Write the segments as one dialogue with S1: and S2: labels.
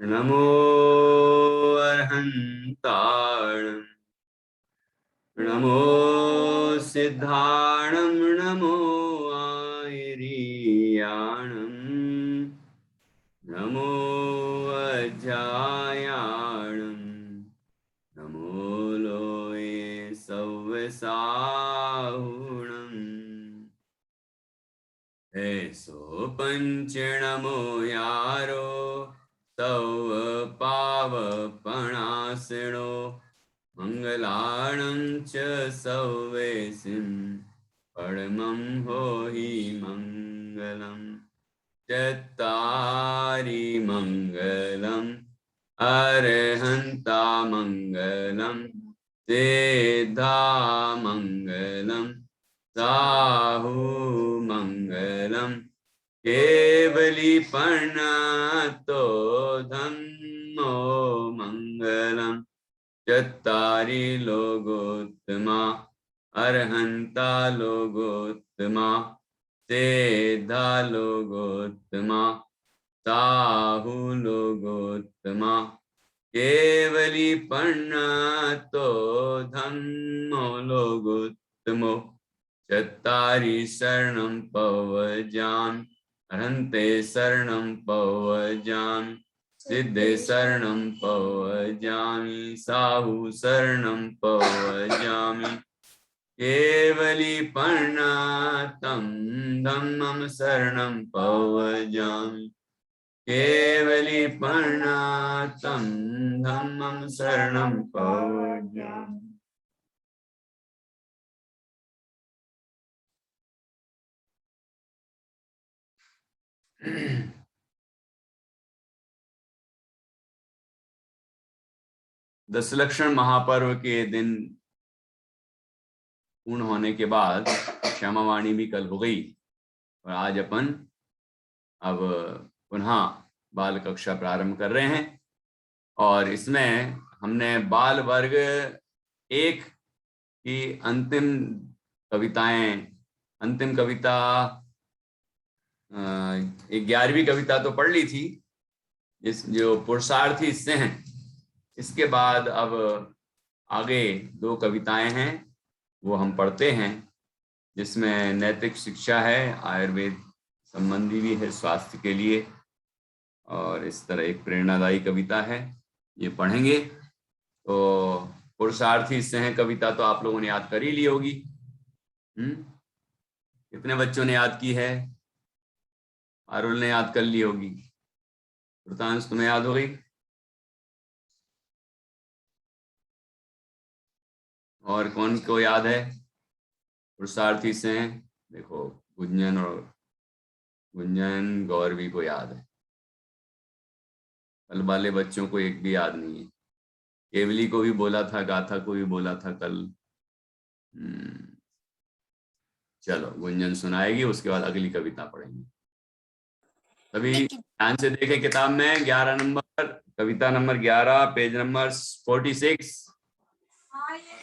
S1: नमो अर्हन्ताणं नमो सिद्धाणं नमो आयर्याणं नमो अजायाणं नमो लोये सव्यसाहुणम् ऐसो पंच नमो यारो तव पावपणासिनो मंगलाणं च सव्येसिं परमं होहि मंगलम् चत्तारि मंगलम् अर्हन्ता मंगलम् सिद्धा मंगलम् साहु मंगलम् केवलीपन्नातो धम्मो मंगलम् चत्तारि लोकोत्तमा अर्हन्ता लोकोत्तमा सिद्धा लोकोत्तमा साहु लोकोत्तमा केवलीपन्नातो धम्मो लोकोत्तमो चत्तारि शरणं पवजामि अर्हन्ते शरणं पवजामि सिद्धे शरणं पवजामि साहु शरणं पवजामि केवलीपन्नातं धम्मं शरणं पवजामि केवलीपन्नातं धम्मं शरणं पवजामि। दशलक्षण महापर्व के दिन पूर्ण होने के बाद श्यामावाणी भी कल हो गई और आज अपन अब पुनः बाल कक्षा प्रारंभ कर रहे हैं और इसमें हमने बाल वर्ग 1 की अंतिम कविताएं, अंतिम कविता 11वीं कविता तो पढ़ ली थी, इस जो पुरुषार्थी इससे हैं। इसके बाद अब आगे 2 कविताएं हैं वो हम पढ़ते हैं, जिसमें नैतिक शिक्षा है, आयुर्वेद संबंधी भी है स्वास्थ्य के लिए, और इस तरह एक प्रेरणादायी कविता है, ये पढ़ेंगे। तो पुरुषार्थी इससे हैं कविता तो आप लोगों ने याद कर ही ली होगी। कितने बच्चों ने याद की है? आरुल ने याद कर ली होगी। वृतांश तुम्हें याद हो गई? और कौन को याद है? पुरुषार्थी से हैं, देखो गुंजन और गुंजन गौरवी को याद है, कल वाले बच्चों को एक भी याद नहीं है। केवली को भी बोला था, गाथा को भी बोला था कल। चलो गुंजन सुनाएगी, उसके बाद अगली कविता पढ़ेंगे। तभी ध्यान से देखें किताब में 11 नंबर, कविता नंबर 11, पेज नंबर 46।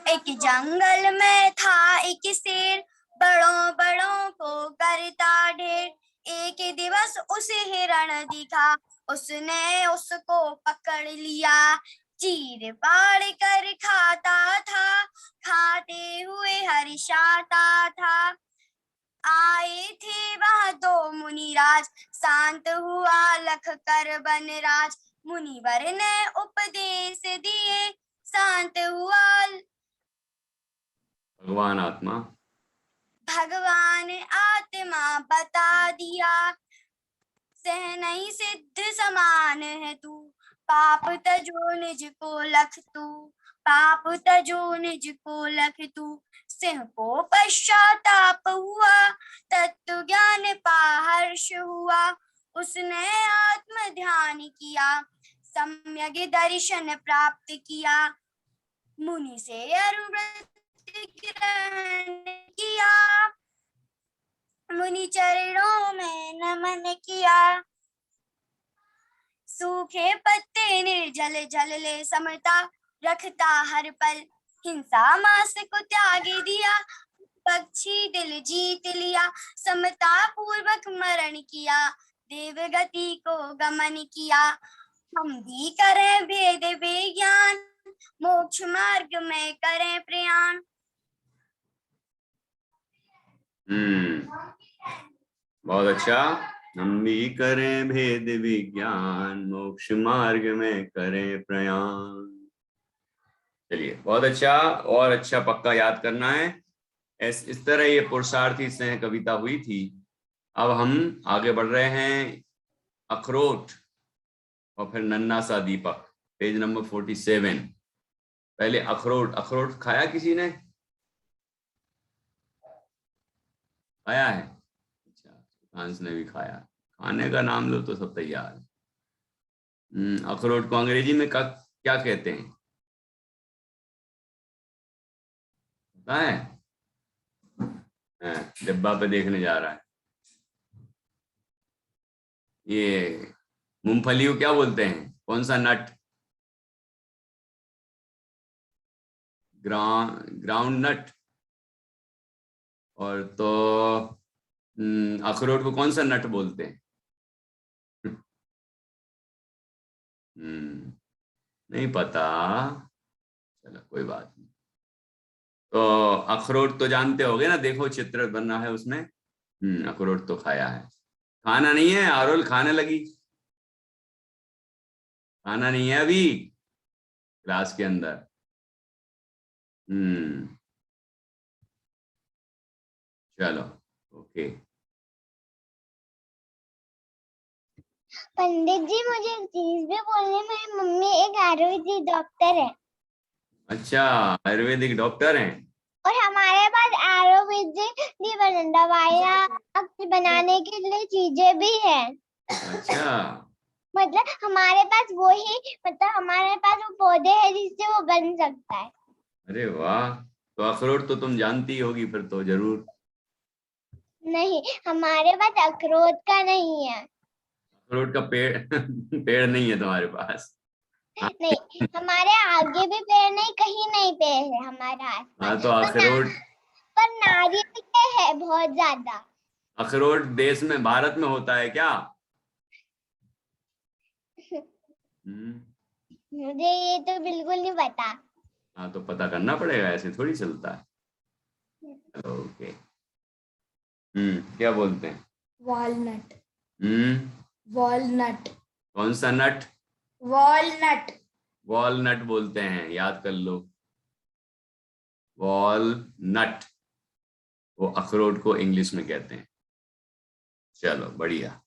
S2: एक जंगल में था एक शेर, बड़ों बड़ों को करता ढेर। एक दिवस उसे हिरण दिखा, उसने उसको पकड़ लिया। चीर फाड़ कर खाता था, खाते हुए हर्षाता था। आए थे वह 2 मुनिराज, शांत हुआ लख कर बनराज। मुनिवर ने उपदेश दिए, शांत हुआ
S1: भगवान आत्मा।
S2: भगवान आत्मा बता दिया। सहनई सिद्ध समान है तू, पाप तजो निज को लख तू। पाप तजो निज को लख तू। सिंह को पश्चाताप हुआ, तत्व ज्ञान पा हर्ष हुआ। उसने आत्म ध्यान किया, सम्यक दर्शन प्राप्त किया। मुनि से अरुव्रत ग्रहण किया, मुनि चरणों में नमन किया। सूखे पत्ते निर्जल जल ले समता, रखता हर पल हिंसा मास को त्याग दिया। पक्षी दिल जीत लिया, समता पूर्वक मरण किया। देव गति को गमन किया, हम भी करें भेद विज्ञान, मोक्ष मार्ग में करें प्रयाण।
S1: बहुत अच्छा। हम भी करें भेद विज्ञान, मोक्ष मार्ग में करें प्रयाण। चलिए, बहुत अच्छा, और अच्छा पक्का याद करना है। इस तरह ये पुरुषार्थी स्नेह कविता हुई थी। अब हम आगे बढ़ रहे हैं। अखरोट और फिर नन्हा सा दीपक, पेज नंबर 47। पहले अखरोट। अखरोट खाया किसी ने? खाया है? अच्छा, हंस ने भी खाया। खाने का नाम लो तो सब तैयार है। अखरोट को अंग्रेजी में क्या कहते हैं, पता है? डिब्बा पे देखने जा रहा है। ये मूंगफली को क्या बोलते हैं? कौन सा नट? ग्राउंड नट। और तो अखरोट को कौन सा नट बोलते हैं? नहीं पता। चलो कोई बात नहीं। तो अखरोट तो जानते होगे ना, देखो चित्र बना है उसमें। अखरोट तो खाया है। खाना नहीं है, आरोल खाने लगी। खाना नहीं है अभी क्लास के अंदर। चलो, ओके।
S2: पंडित जी, मुझे एक चीज भी बोलनी, मेरी मम्मी एक आयुर्वेदिक डॉक्टर है।
S1: अच्छा, आयुर्वेदिक डॉक्टर हैं।
S2: और हमारे पास आयुर्वेदिक दवाइयाँ बनाने के लिए चीजें भी है।
S1: अच्छा,
S2: मतलब हमारे पास हमारे पास वो पौधे हैं जिससे वो बन सकता है।
S1: अरे वाह, तो अखरोट तो तुम जानती होगी फिर तो जरूर।
S2: नहीं, हमारे पास अखरोट का नहीं है।
S1: अखरोट का पेड़ पेड़ नहीं है तुम्हारे पास?
S2: नहीं, हमारे आगे भी पेड़ नहीं, कहीं नहीं पेड़ है हमारे आसपास।
S1: हाँ, तो अखरोट।
S2: पर नारियल के है बहुत ज्यादा।
S1: अखरोट देश में, भारत में होता है क्या?
S2: मुझे ये तो बिल्कुल नहीं पता।
S1: हाँ, तो पता करना पड़ेगा, ऐसे थोड़ी चलता है। ओके। क्या बोलते हैं?
S3: वॉलनट।
S1: वॉलनट। कौन सा नट?
S3: वॉलनट।
S1: वॉलनट बोलते हैं, याद कर लो। वॉलनट, वो अखरोट को इंग्लिश में कहते हैं। चलो बढ़िया।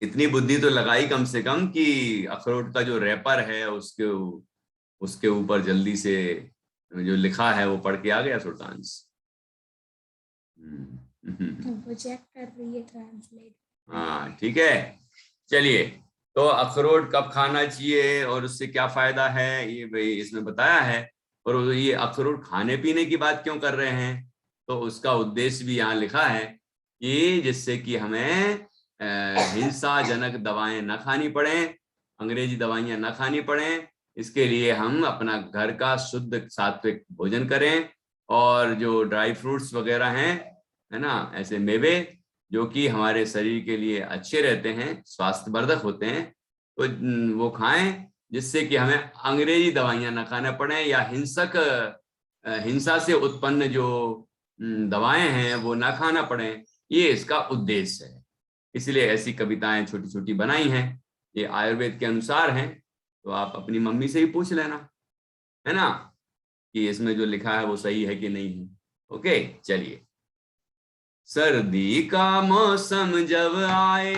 S1: इतनी बुद्धि तो लगाई कम से कम कि अखरोट का जो रैपर है उसके ऊपर जल्दी से जो लिखा है वो पढ़ के आ गया सुल्तान्स।
S3: वो चेक कर रही है ट्रांसलेट।
S1: हाँ ठीक है। चलिए, तो अखरोट कब खाना चाहिए और उससे क्या फायदा है, ये भाई इसमें बताया है। और ये अखरोट खाने पीने की बात क्यों कर रहे हैं, तो उसका उद्देश्य भी यहाँ लिखा है कि जिससे कि हमें हिंसाजनक दवाएं न खानी पड़े, अंग्रेजी दवाइयां न खानी पड़े। इसके लिए हम अपना घर का शुद्ध सात्विक भोजन करें, और जो ड्राई फ्रूट्स वगैरह हैं, है ना, ऐसे मेवे जो कि हमारे शरीर के लिए अच्छे रहते हैं, स्वास्थ्यवर्धक होते हैं, तो वो खाएं, जिससे कि हमें अंग्रेजी दवाइयां ना खाना पड़े, या हिंसा से उत्पन्न जो दवाएं हैं वो ना खाना पड़े। ये इसका उद्देश्य है। इसलिए ऐसी कविताएं छोटी छोटी बनाई हैं। ये आयुर्वेद के अनुसार हैं, तो आप अपनी मम्मी से ही पूछ लेना, है ना, कि इसमें जो लिखा है वो सही है कि नहीं है। ओके, चलिए। सर्दी का मौसम जब आए,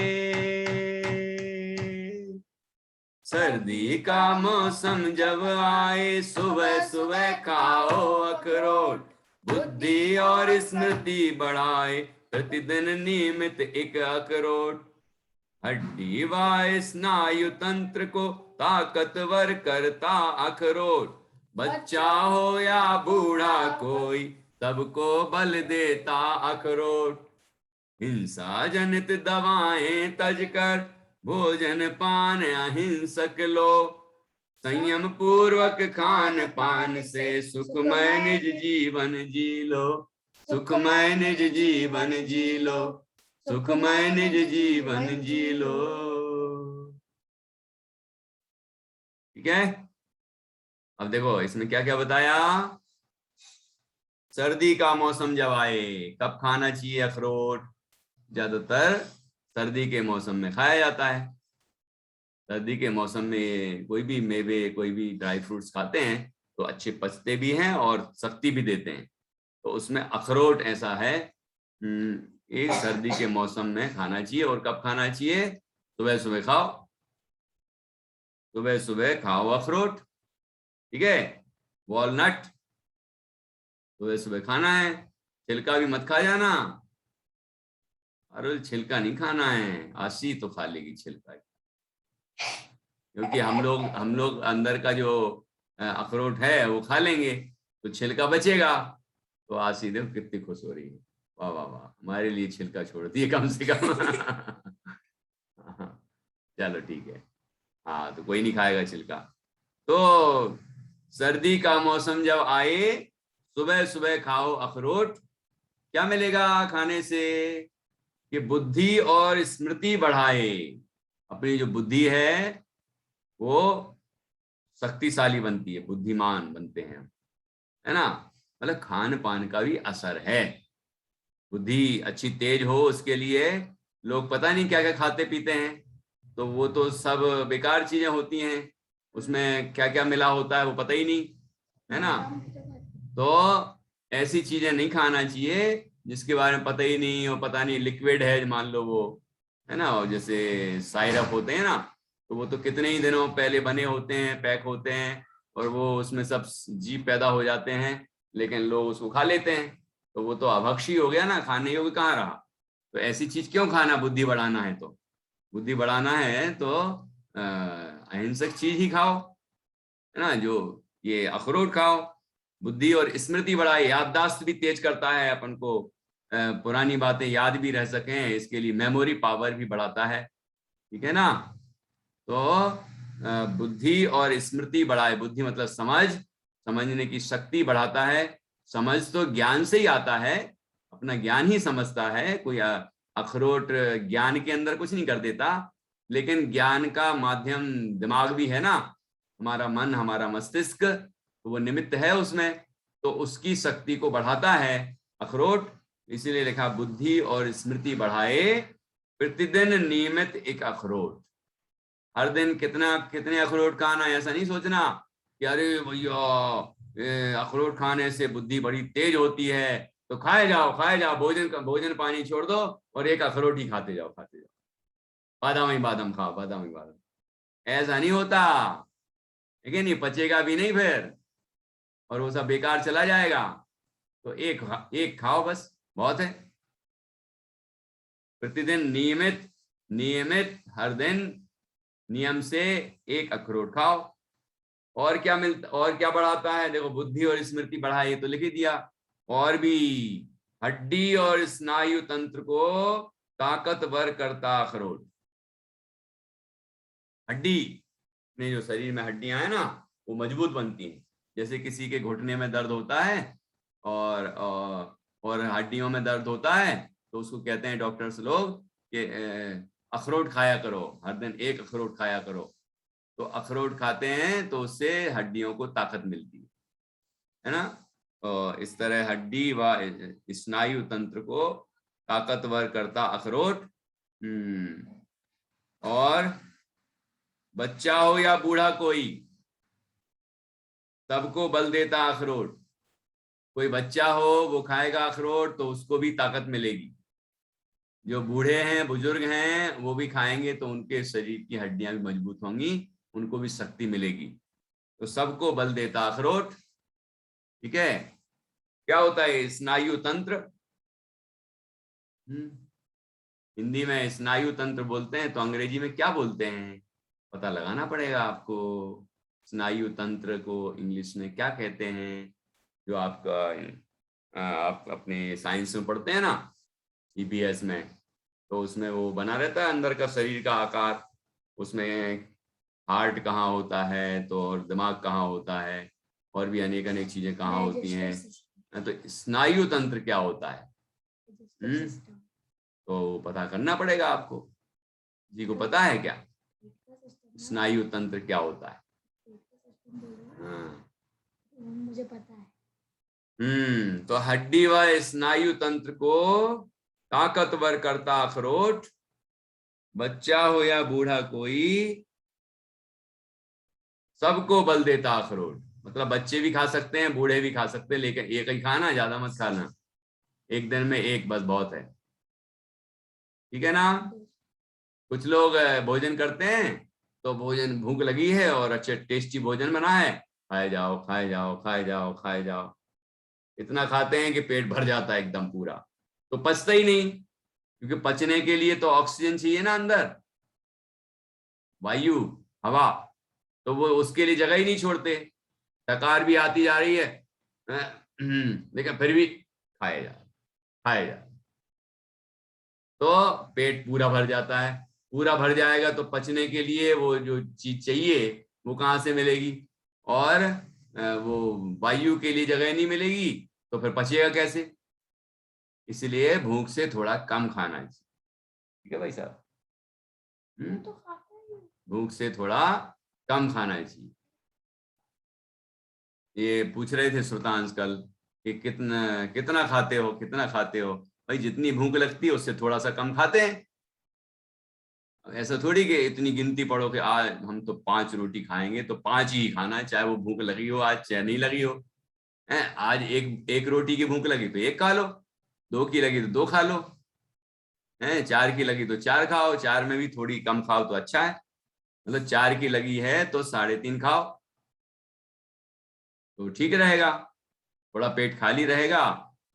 S1: सर्दी का मौसम जब आए, सुबह सुबह खाओ अखरोट, बुद्धि और स्मृति बढ़ाए, प्रतिदिन नियमित एक अखरोट, हड्डी व स्नायु तंत्र को ताकतवर करता अखरोट, बच्चा हो या बूढ़ा कोई, सबको बल देता अखरोट, हिंसा जनित दवाएं तज कर, भोजन पान अहिंसक लो, संयम पूर्वक खान पान से सुखमय निज जीवन जी लो, सुखमय निज जीवन जी लो, सुखमय निज जीवन जी लो। ठीक है। अब देखो इसमें क्या क्या बताया। सर्दी का मौसम जब आए, कब खाना चाहिए अखरोट? ज्यादातर सर्दी के मौसम में खाया जाता है। सर्दी के मौसम में कोई भी मेवे, कोई भी ड्राई फ्रूट्स खाते हैं तो अच्छे पचते भी हैं और शक्ति भी देते हैं। तो उसमें अखरोट ऐसा है, एक सर्दी के मौसम में खाना चाहिए। और कब खाना चाहिए? सुबह सुबह खाओ, सुबह सुबह खाओ अखरोट। ठीक है। वॉलनट सुबह सुबह खाना है। छिलका भी मत खा जाना। अरे छिलका नहीं खाना है, आशी तो खा लेगी छिलका, क्योंकि हम लोग अंदर का जो अखरोट है वो खा लेंगे तो छिलका बचेगा। तो आशी देखो कितनी खुश हो रही है, वाह वाह वाह, हमारे लिए छिलका छोड़ दिए कम से कम। चलो ठीक है। हाँ तो कोई नहीं खाएगा छिलका। तो सर्दी का मौसम जब आए, सुबह सुबह खाओ अखरोट। क्या मिलेगा खाने से? कि बुद्धि और स्मृति बढ़ाए। अपनी जो बुद्धि है वो शक्तिशाली बनती है, बुद्धिमान बनते हैं, है ना। मतलब खान पान का भी असर है। बुद्धि अच्छी तेज हो उसके लिए लोग पता नहीं क्या क्या खाते पीते हैं, तो वो तो सब बेकार चीजें होती हैं, उसमें क्या क्या मिला होता है वो पता ही नहीं, है ना। तो ऐसी चीजें नहीं खाना चाहिए जिसके बारे में पता ही नहीं हो, पता नहीं लिक्विड है मान लो वो, है ना। और जैसे साइरप होते हैं ना, तो वो तो कितने ही दिनों पहले बने होते हैं, पैक होते हैं, और वो उसमें सब जीव पैदा हो जाते हैं, लेकिन लोग उसको खा लेते हैं। तो वो तो अभक्षी हो गया ना, खाने योग्य कहाँ रहा। तो ऐसी चीज क्यों खाना? बुद्धि बढ़ाना है तो, बुद्धि बढ़ाना है तो अहिंसक चीज ही खाओ, है ना। जो ये अखरोट खाओ, बुद्धि और स्मृति बढ़ाए, याददाश्त भी तेज करता है अपन को, पुरानी बातें याद भी रह सकें, इसके लिए मेमोरी पावर भी बढ़ाता है। ठीक है ना। तो बुद्धि और स्मृति बढ़ाए, बुद्धि मतलब समझ, समझने की शक्ति बढ़ाता है। समझ तो ज्ञान से ही आता है, अपना ज्ञान ही समझता है। कोई अखरोट ज्ञान के अंदर कुछ नहीं कर देता, लेकिन ज्ञान का माध्यम दिमाग भी है ना, हमारा मन, हमारा मस्तिष्क, तो वो निमित्त है उसमें, तो उसकी शक्ति को बढ़ाता है अखरोट। इसीलिए लिखा बुद्धि और स्मृति बढ़ाए, प्रतिदिन नियमित एक अखरोट। हर दिन कितना कितने अखरोट खाना है, ऐसा नहीं सोचना कि अरे भैया अखरोट खाने से बुद्धि बड़ी तेज होती है, तो खाए जाओ, भोजन पानी छोड़ दो और एक अखरोट ही खाते जाओ, खाते जाओ, बादाम ही बादाम खाओ, बादाम ही बादाम। ऐसा नहीं होता, ठीक है। नहीं पचेगा भी नहीं फिर, और वो सब बेकार चला जाएगा। तो एक खाओ बस, बहुत है। प्रतिदिन नियमित, नियमित हर दिन नियम से एक अखरोट खाओ। और क्या मिलता, और क्या बढ़ाता है? देखो बुद्धि और स्मृति बढ़ाए तो लिख ही दिया, और भी हड्डी और स्नायु तंत्र को ताकतवर करता अखरोट। हड्डी में, जो शरीर में हड्डियां हैं ना, वो मजबूत बनती हैं। जैसे किसी के घुटने में दर्द होता है और हड्डियों में दर्द होता है, तो उसको कहते हैं डॉक्टर्स लोग कि अखरोट खाया करो, हर दिन एक अखरोट खाया करो। तो अखरोट खाते हैं तो उससे हड्डियों को ताकत मिलती है ना। और इस तरह हड्डी व स्नायु तंत्र को ताकतवर करता अखरोट। और बच्चा हो या बूढ़ा, कोई, सबको बल देता अखरोट। कोई बच्चा हो वो खाएगा अखरोट तो उसको भी ताकत मिलेगी। जो बूढ़े हैं, बुजुर्ग हैं, वो भी खाएंगे तो उनके शरीर की हड्डियां भी मजबूत होंगी, उनको भी शक्ति मिलेगी। तो सबको बल देता अखरोट। ठीक है। क्या होता है स्नायु तंत्र? हिंदी में स्नायु तंत्र बोलते हैं, तो अंग्रेजी में क्या बोलते हैं पता लगाना पड़ेगा आपको। स्नायु तंत्र को इंग्लिश में क्या कहते हैं? जो आपका आप अपने साइंस में पढ़ते हैं ना, ईपीएस में, तो उसमें वो बना रहता है अंदर का शरीर का आकार, उसमें हार्ट कहाँ होता है, तो और दिमाग कहाँ होता है, और भी अनेक अनेक चीजें कहाँ होती हैं। तो स्नायु तंत्र क्या होता है, तो पता करना पड़ेगा आपको। जी को पता है क्या स्नायु तंत्र क्या होता है? हाँ।
S3: मुझे पता है।
S1: तो हड्डी व स्नायु तंत्र को ताकतवर करता अखरोट, बच्चा हो या बूढ़ा कोई सबको बल देता अखरोट। मतलब बच्चे भी खा सकते हैं, बूढ़े भी खा सकते हैं, लेकिन एक ही खाना, ज्यादा मत खाना, एक दिन में एक बस बहुत है, ठीक है ना। कुछ लोग भोजन करते हैं तो भोजन, भूख लगी है और अच्छे टेस्टी भोजन बना है, खाए जाओ खाए जाओ खाए जाओ खाए जाओ, इतना खाते हैं कि पेट भर जाता है एकदम पूरा, तो पचता ही नहीं, क्योंकि पचने के लिए तो ऑक्सीजन चाहिए ना अंदर, वायु, हवा, तो वो उसके लिए जगह ही नहीं छोड़ते, डकार भी आती जा रही है, लेकिन फिर भी खाए जा खाए जा, तो पेट पूरा भर जाता है। पूरा भर जाएगा तो पचने के लिए वो जो चीज चाहिए वो कहाँ से मिलेगी, और वो वायु के लिए जगह नहीं मिलेगी, तो फिर पचेगा कैसे। इसलिए भूख से थोड़ा कम खाना चाहिए, ठीक है भाई साहब।
S3: तो खाता ही हूँ।
S1: भूख से थोड़ा कम खाना चाहिए। ये पूछ रहे थे श्रोतांश कल कि कितना कितना खाते हो, कितना खाते हो। भाई जितनी भूख लगती है उससे थोड़ा सा कम खाते हैं। ऐसा थोड़ी कि इतनी गिनती पढ़ो कि आज हम तो 5 रोटी खाएंगे तो 5 ही खाना है, चाहे वो भूख लगी हो आज चाहे नहीं लगी हो। है आज एक रोटी की भूख लगी तो एक खा लो, 2 की लगी तो 2 खा लो, है 4 की लगी तो 4 खाओ, 4 में भी थोड़ी कम खाओ तो अच्छा है। मतलब 4 की लगी है तो 3.5 खाओ तो ठीक रहेगा, थोड़ा पेट खाली रहेगा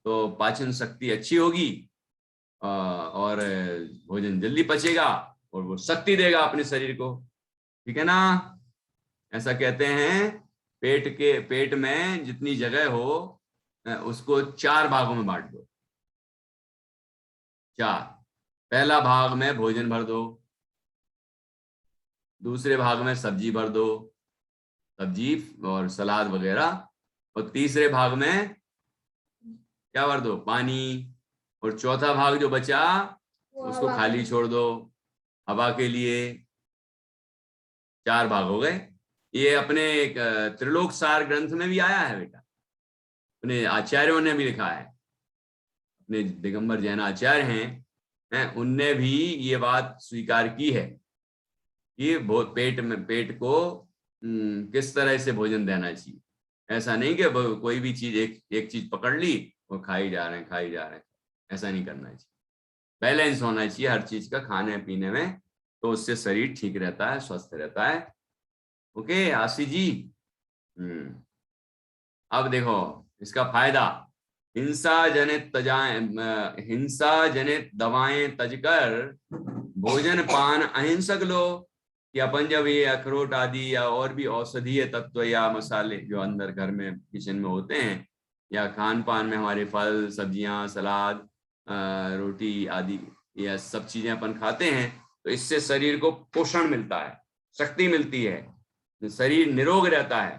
S1: तो पाचन शक्ति अच्छी होगी, और भोजन जल्दी पचेगा और वो शक्ति देगा अपने शरीर को, ठीक है ना। ऐसा कहते हैं पेट में जितनी जगह हो उसको 4 भागों में बांट दो, 4। पहला भाग में भोजन भर दो, दूसरे भाग में सब्जी भर दो, सब्जी और सलाद वगैरह, और तीसरे भाग में क्या भर दो, पानी, और चौथा भाग जो बचा उसको खाली छोड़ दो हवा के लिए। 4 भाग हो गए। ये अपने एक त्रिलोक सार ग्रंथ में भी आया है बेटा, अपने आचार्यों ने भी लिखा है, अपने दिगंबर जैन आचार्य हैं उनने भी ये बात स्वीकार की है कि पेट को किस तरह से भोजन देना चाहिए। ऐसा नहीं कि कोई भी चीज एक चीज पकड़ ली और खाई जा रहे हैं खाई जा रहे हैं, ऐसा नहीं करना चाहिए। बैलेंस होना चाहिए हर चीज का खाने पीने में, तो उससे शरीर ठीक रहता है, स्वस्थ रहता है। ओके आशीष जी। अब देखो इसका फायदा, हिंसा जनित दवाएं तजकर भोजन पान अहिंसक लो, कि अपन जब ये अखरोट आदि या और भी औषधीय तत्व या मसाले जो अंदर घर में किचन में होते हैं, या खान पान में हमारे फल सब्जियां सलाद रोटी आदि, या सब चीजें अपन खाते हैं, तो इससे शरीर को पोषण मिलता है, शक्ति मिलती है, शरीर निरोग रहता है।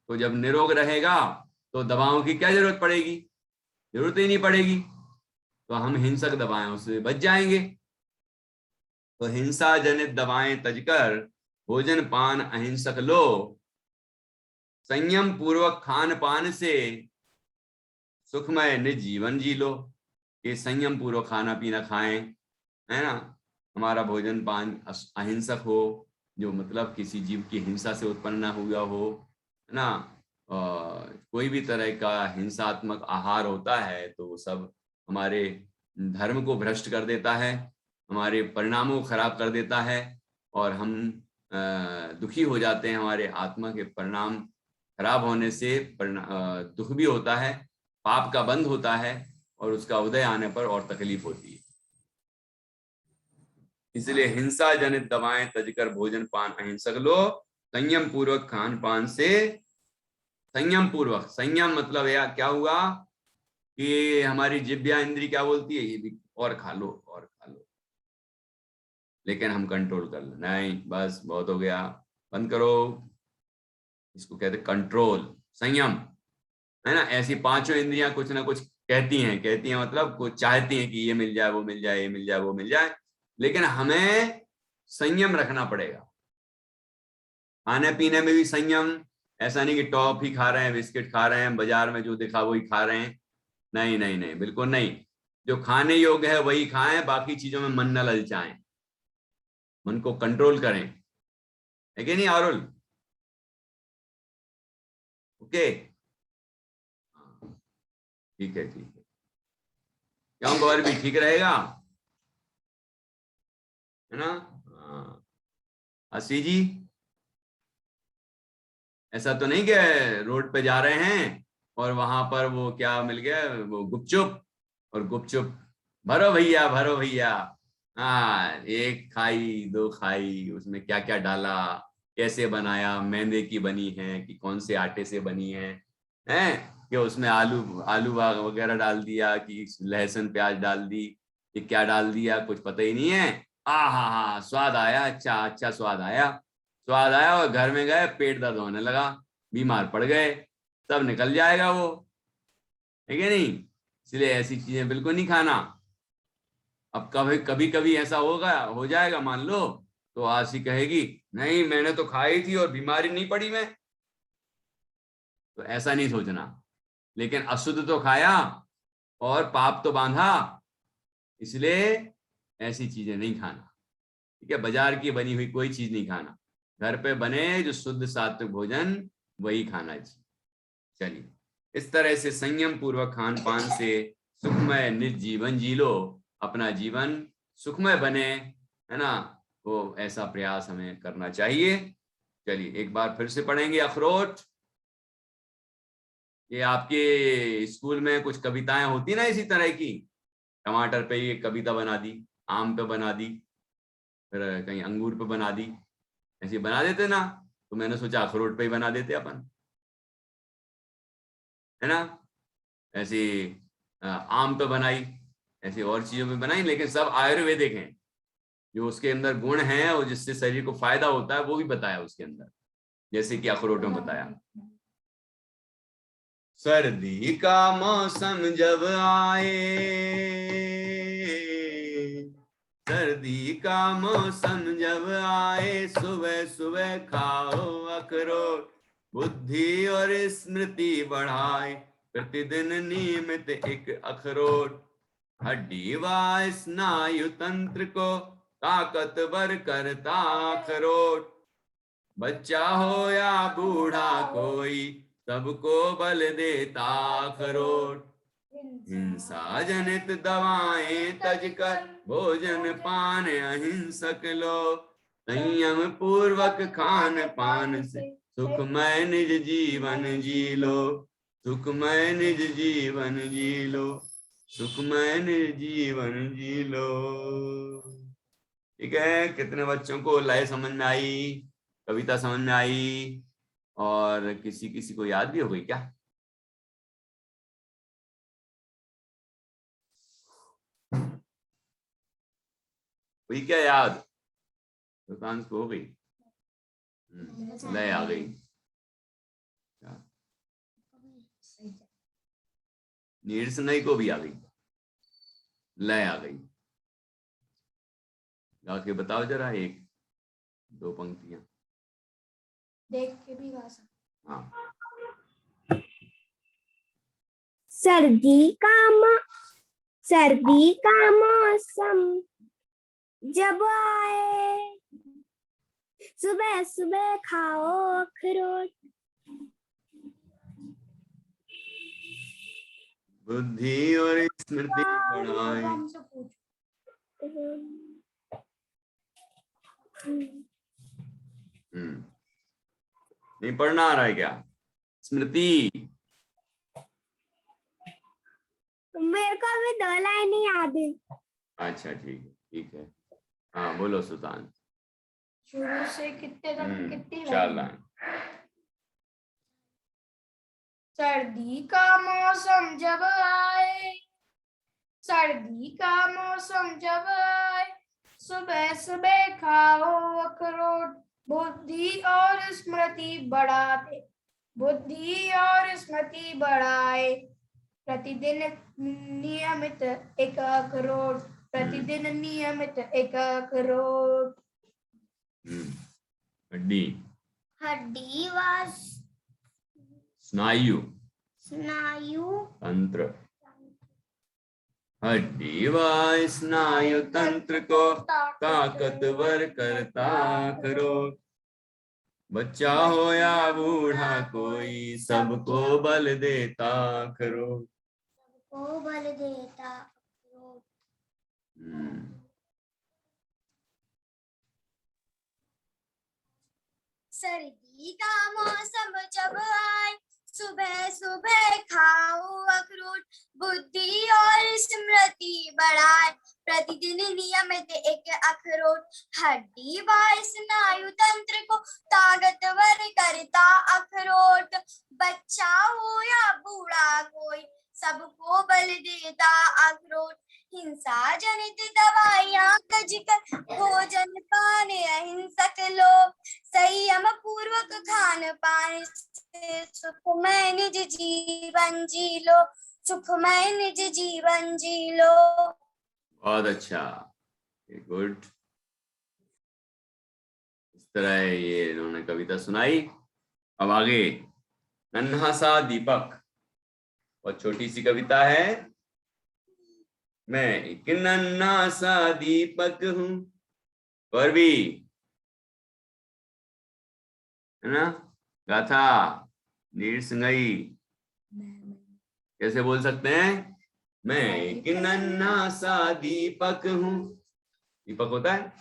S1: तो जब निरोग रहेगा तो दवाओं की क्या जरूरत पड़ेगी, जरूरत ही नहीं पड़ेगी, तो हम हिंसक दवाओं से बच जाएंगे। तो हिंसा जनित दवाएं तजकर भोजन पान अहिंसक लो, संयम पूर्वक खान पान से सुखमय निज जीवन जी लो। ये संयम पूर्वक खाना पीना खाएं, है ना, हमारा भोजन पान अहिंसक हो, जो मतलब किसी जीव की हिंसा से उत्पन्न ना हुआ हो, है ना। कोई भी तरह का हिंसात्मक आहार होता है तो वो सब हमारे धर्म को भ्रष्ट कर देता है, हमारे परिणामों को खराब कर देता है, और हम दुखी हो जाते हैं। हमारे आत्मा के परिणाम खराब होने से दुख भी होता है, पाप का बंध होता है, और उसका उदय आने पर और तकलीफ होती है। इसलिए हिंसा जनित दवाएं तजकर भोजन पान अहिंसक लो, संयम पूर्वक खान पान से, संयम पूर्वक, संयम मतलब यार क्या हुआ कि हमारी जिह्वा इंद्री क्या बोलती है, ये भी और खा लो और खा लो, लेकिन हम कंट्रोल कर लो, नहीं बस बहुत हो गया, बंद करो। इसको कहते कंट्रोल, संयम, है ना। ऐसी 5 इंद्रियां कुछ ना कुछ कहती हैं मतलब कुछ चाहती हैं कि ये मिल जाए वो मिल जाए, ये मिल जाए वो मिल जाए, लेकिन हमें संयम रखना पड़ेगा। खाने पीने में भी संयम, ऐसा नहीं कि टॉप ही खा रहे हैं, बिस्किट खा रहे हैं, बाजार में जो दिखा वही खा रहे हैं, नहीं नहीं नहीं, बिल्कुल नहीं। जो खाने योग्य है वही खाएं, बाकी चीजों में मन न ललचाएं, मन को कंट्रोल करें, है कि नहीं आरुल? ओके, ठीक है ठीक है। क्यों गौर भी ठीक रहेगा, है ना? हाँ, आशी जी, ऐसा तो नहीं कि रोड पे जा रहे हैं और वहां पर वो क्या मिल गया, वो गुपचुप, और गुपचुप भरो भैया भरो भैया, हाँ एक खाई दो खाई, उसमें क्या क्या डाला, कैसे बनाया, मैदे की बनी है कि कौन से आटे से बनी है, हैं कि उसमें आलू आलू वगैरह डाल दिया कि लहसुन प्याज डाल दी कि क्या डाल दिया, कुछ पता ही नहीं है। हाँ स्वाद आया, अच्छा अच्छा स्वाद आया, स्वाद आया और घर में गए पेट दर्द होने लगा, बीमार पड़ गए, सब निकल जाएगा वो, है कि नहीं? इसलिए ऐसी चीजें बिल्कुल नहीं खाना। अब कभी कभी कभी ऐसा होगा, हो जाएगा मान लो, तो आशी कहेगी नहीं मैंने तो खाई थी और बीमारी नहीं पड़ी मैं, तो ऐसा नहीं सोचना। लेकिन अशुद्ध तो खाया और पाप तो बांधा, इसलिए ऐसी चीजें नहीं खाना, ठीक है? बाजार की बनी हुई कोई चीज नहीं खाना, घर पे बने जो शुद्ध सात्विक भोजन वही खाना चाहिए। चलिए, इस तरह से संयम पूर्वक खान पान से सुखमय निज जीवन जी लो, अपना जीवन सुखमय बने, है ना? वो ऐसा प्रयास हमें करना चाहिए। चलिए एक बार फिर से पढ़ेंगे अखरोट। ये आपके स्कूल में कुछ कविताएं होती ना इसी तरह की, टमाटर पे ये कविता बना दी, आम पे बना दी, फिर कहीं अंगूर पे बना दी, ऐसे बना देते ना, तो मैंने सोचा अखरोट पे ही बना देते अपन, है ना? ऐसे आम पे बनाई, ऐसी और चीजों पे बनाई, लेकिन सब आयुर्वेदिक हैं, जो उसके अंदर गुण हैं और जिससे शरीर को फायदा होता है वो भी बताया उसके अंदर, जैसे कि अखरोट में बताया। सर्दी का मौसम जब आए, सर्दी का मौसम जब आए, सुबह सुबह खाओ अखरोट, बुद्धि और स्मृति बढ़ाए, प्रतिदिन नियमित एक अखरोट, हड्डी व स्नायु तंत्र को ताकतवर करता अखरोट, बच्चा हो या बूढ़ा कोई सबको बल देता अखरोट, हिंसा जनित दवाएं तज कर भोजन पान अहिंसक लो, संयम पूर्वक खान पान से सुखमय निज जीवन जी लो, सुखमय निज जीवन जी लो, सुखमय निज जीवन जी लो। ठीक है, कितने बच्चों को लय समझ में आई, कविता समझ में आई, और किसी किसी को याद भी हो गई क्या? हुई क्या याद? सुल्तान को हो गई, लय आ गई, नीरस नई को भी आ गई, लय आ गई। गा के बताओ जरा, एक दो पंक्तियां
S3: देख के भी गा सकते।
S1: हाँ।
S2: सर्दी का मौसम जब आए, सुबह सुबह खाओ अखरोट,
S1: बुद्धि और स्मृति बढ़ाए।
S3: हमसे पूछ।
S1: नहीं पढ़ना आ रहा है क्या? स्मृति,
S2: मेरे को अभी 2 लाइन ही याद है।
S1: अच्छा ठीक है, हाँ बोलो सुल्तान।
S3: शुरू से कितने तक, कितनी
S1: 4 लाइन।
S3: सर्दी का मौसम जब आए, सर्दी का मौसम जब आए, सुबह सुबह खाओ अखरोट, बुद्धि और स्मृति बढ़ाते, बुद्धि और स्मृति बढ़ाए, प्रतिदिन नियमित एक अखरोट, प्रतिदिन नियमित एक अखरोट,
S1: हड्डी
S2: हड्डी व
S1: स्नायु
S2: स्नायु
S1: तंत्र, हड्डी व स्नायु तंत्र को ताकतवर करता करो। बच्चा हो या बूढ़ा कोई सबको बल देता करो।
S2: को बल देता करो। सर्दी का मौसम जब आए, सुबह सुबह खाओ अखरोट, बुद्धि और स्मृति बढ़ाए, प्रतिदिन नियमित एक अखरोट, हड्डी व स्नायु तंत्र को ताकतवर करता अखरोट। बच्चा हो या बूढ़ा कोई सबको बल देता अखरोट। हिंसा जनित दवाइयां कजकर भोजन पान अहिंसक लोग, संयम पूर्वक खान पान से सुखमय निज जीवन जी लो, सुखमय निज जीवन जी लो।
S1: बहुत अच्छा, गुड। इस तरह ये इन्होंने कविता सुनाई। अब आगे नन्हा सा दीपक, और छोटी सी कविता है। मैं एक नन्हा सा दीपक हूँ, पर भी है ना, गाथा नीर संगई कैसे बोल सकते हैं? मैं एक नन्हा सा दीपक हूँ, दीपक होता है,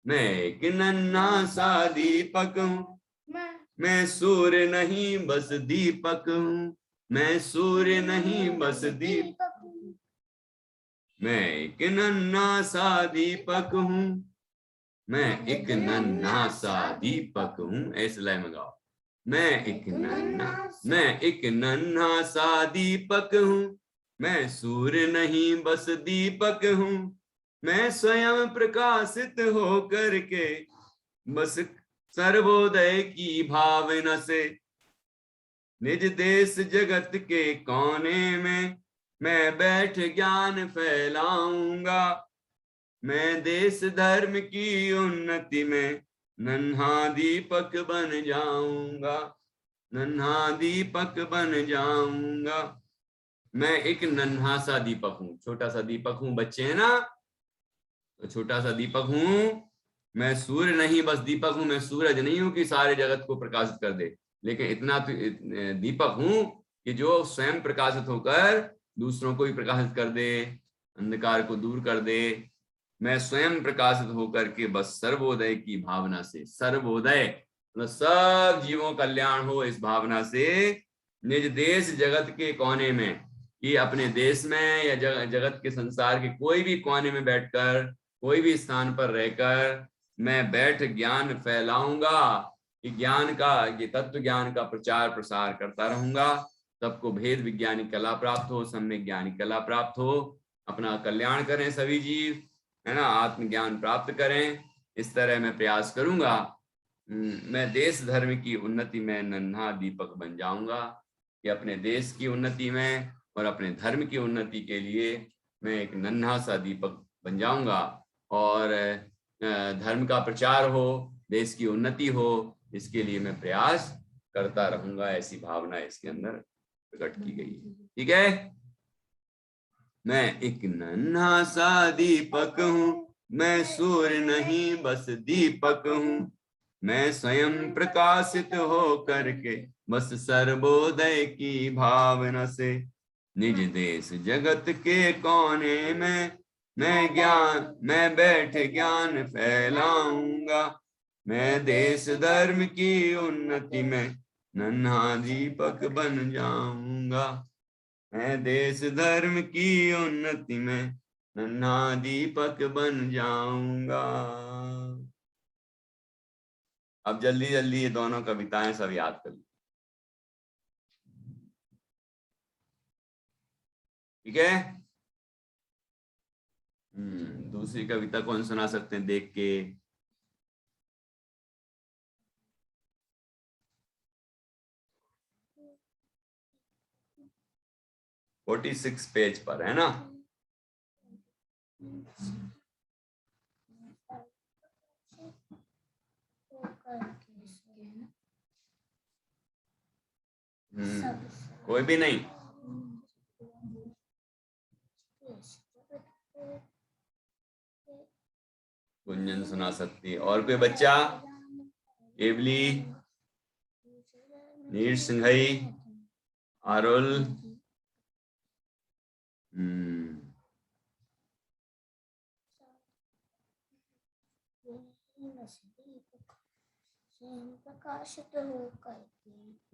S1: मैं एक नन्हा सा दीपक हूँ, मैं सूर्य नहीं बस दीपक हूँ, मैं सूर्य नहीं बस दीपक हूँ। मैं एक नन्हा सा दीपक हूँ, मैं एक नन्हा सा दीपक हूँ। ऐसे लय में गाओ। मैं एक नन्हा सा दीपक हूँ, मैं सूर्य नहीं बस दीपक हूँ, मैं स्वयं प्रकाशित हो करके बस सर्वोदय की भावना से निज देश जगत के कोने में मैं बैठ ज्ञान फैलाऊंगा। मैं देश धर्म की उन्नति में नन्हा दीपक बन जाऊंगा, नन्हा दीपक बन जाऊंगा। मैं एक नन्हा सा दीपक हूँ, छोटा सा दीपक हूँ, बच्चे हैं ना, तो छोटा सा दीपक हूँ। मैं सूर्य नहीं बस दीपक हूँ, मैं सूरज नहीं हूँ कि सारे जगत को प्रकाशित कर दे, लेकिन इतना तो दीपक हूँ कि जो स्वयं प्रकाशित होकर दूसरों को भी प्रकाशित कर दे, अंधकार को दूर कर दे। मैं स्वयं प्रकाशित होकर के बस सर्वोदय की भावना से, सर्वोदय मतलब सब जीवों कल्याण हो, इस भावना से निज देश जगत के कोने में, कि अपने देश में या जगत के संसार के कोई भी कोने में बैठकर, कोई भी स्थान पर रहकर मैं बैठ ज्ञान फैलाऊंगा, कि ज्ञान का, ये तत्व ज्ञान का प्रचार प्रसार करता रहूंगा। सबको भेद विज्ञानी कला प्राप्त हो, सम्यक ज्ञानी कला प्राप्त हो, अपना कल्याण करें सभी जीव, है ना, आत्मज्ञान प्राप्त करें। इस तरह मैं प्रयास करूंगा। मैं देश धर्म की उन्नति में नन्हा दीपक बन जाऊंगा, कि अपने देश की उन्नति में और अपने धर्म की उन्नति के लिए मैं एक नन्हा सा दीपक बन जाऊंगा, और धर्म का प्रचार हो, देश की उन्नति हो, इसके लिए मैं प्रयास करता रहूंगा। ऐसी भावना इसके अंदर प्रकट की गई है। ठीक है, मैं एक नन्हा सा दीपक हूँ, मैं सूर्य नहीं बस दीपक हूँ, मैं स्वयं प्रकाशित हो करके बस सर्वोदय की भावना से निज देश जगत के कोने में मैं बैठ ज्ञान फैलाऊंगा। मैं देश धर्म की उन्नति में नन्हा दीपक बन जाऊंगा। मैं देश धर्म की उन्नति में नन्हा दीपक बन जाऊंगा। अब जल्दी जल्दी ये दोनों कविताएं सब याद कर लो, ठीक है। दूसरी कविता कौन सुना सकते हैं देख के? फोर्टी 46 पेज पर है ना। कोई भी नहीं? गुंजन सुना सकती है। और कोई बच्चा? केवली, नीर सिंघई, आरुल,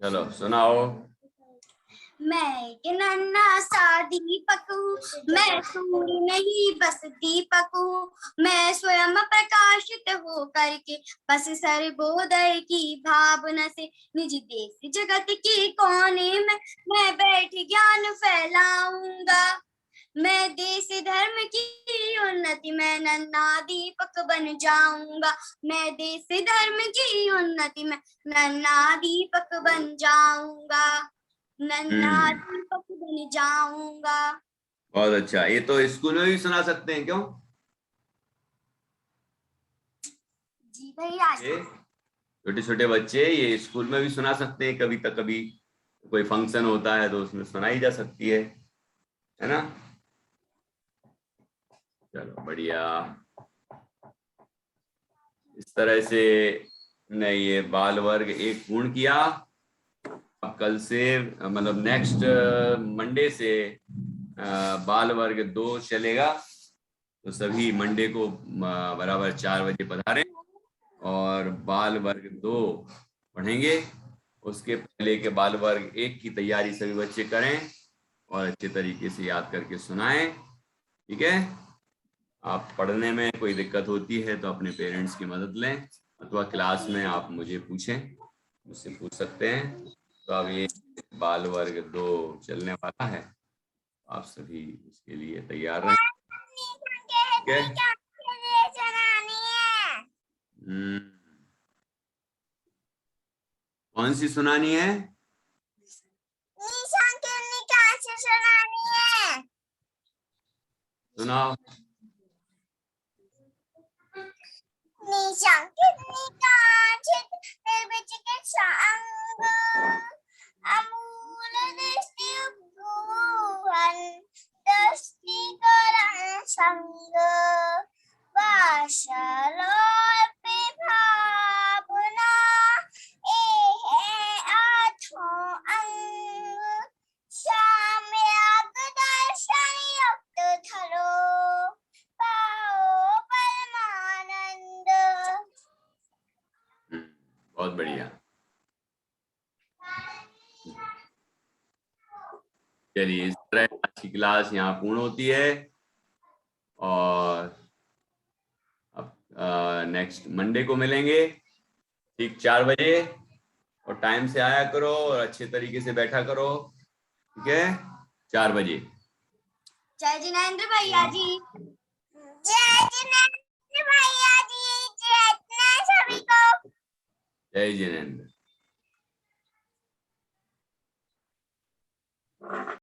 S1: चलो सुनाओ।
S2: मैं एक नन्हा सा दीपक हूँ, मैं सूर्य नहीं बस दीपक हूँ, मैं स्वयं प्रकाशित हो करके बस सर्वोदय की भावना से निज देश जगत के कोने में मैं बैठ ज्ञान फैलाऊंगा। मैं देश धर्म की उन्नति में नन्हा दीपक बन जाऊंगा। मैं देश धर्म की उन्नति में नन्हा दीपक बन जाऊंगा। नन्हा दीपक बन जाऊंगा।
S1: बहुत अच्छा। ये तो स्कूल में भी सुना सकते हैं, क्यों?
S2: जी भैया।
S1: छोटे छोटे बच्चे ये स्कूल में भी सुना सकते हैं, कभी तक कभी कोई फंक्शन होता है तो उसमें सुनाई जा सकती है ना? चलो बढ़िया। इस तरह से ने ये बाल वर्ग 1 पूर्ण किया। अब कल से मतलब नेक्स्ट मंडे से बाल वर्ग 2 चलेगा। तो सभी मंडे को बराबर 4 बजे पधारें और बाल वर्ग 2 पढ़ेंगे। उसके पहले के बाल वर्ग 1 की तैयारी सभी बच्चे करें और अच्छे तरीके से याद करके सुनाएं। ठीक है? आप पढ़ने में कोई दिक्कत होती है तो अपने पेरेंट्स की मदद लें, अथवा क्लास में आप मुझे पूछें, मुझसे पूछ सकते हैं। तो अब ये बाल वर्ग 2 चलने वाला है, आप सभी इसके लिए तैयार रहें। ठीक है? कौन सी सुनानी है? सुनाओ। बहुत बढ़िया। चलिए, इस तरह आज की क्लास यहाँ पूर्ण होती है और अब नेक्स्ट मंडे को मिलेंगे ठीक 4 बजे। और टाइम से आया करो और अच्छे तरीके से बैठा करो। ठीक है? 4 बजे।
S2: जय जिनेंद्र भैया जी। जय जिनेंद्र भैया जी। जय सभी को।
S1: जय जिनेंद्र।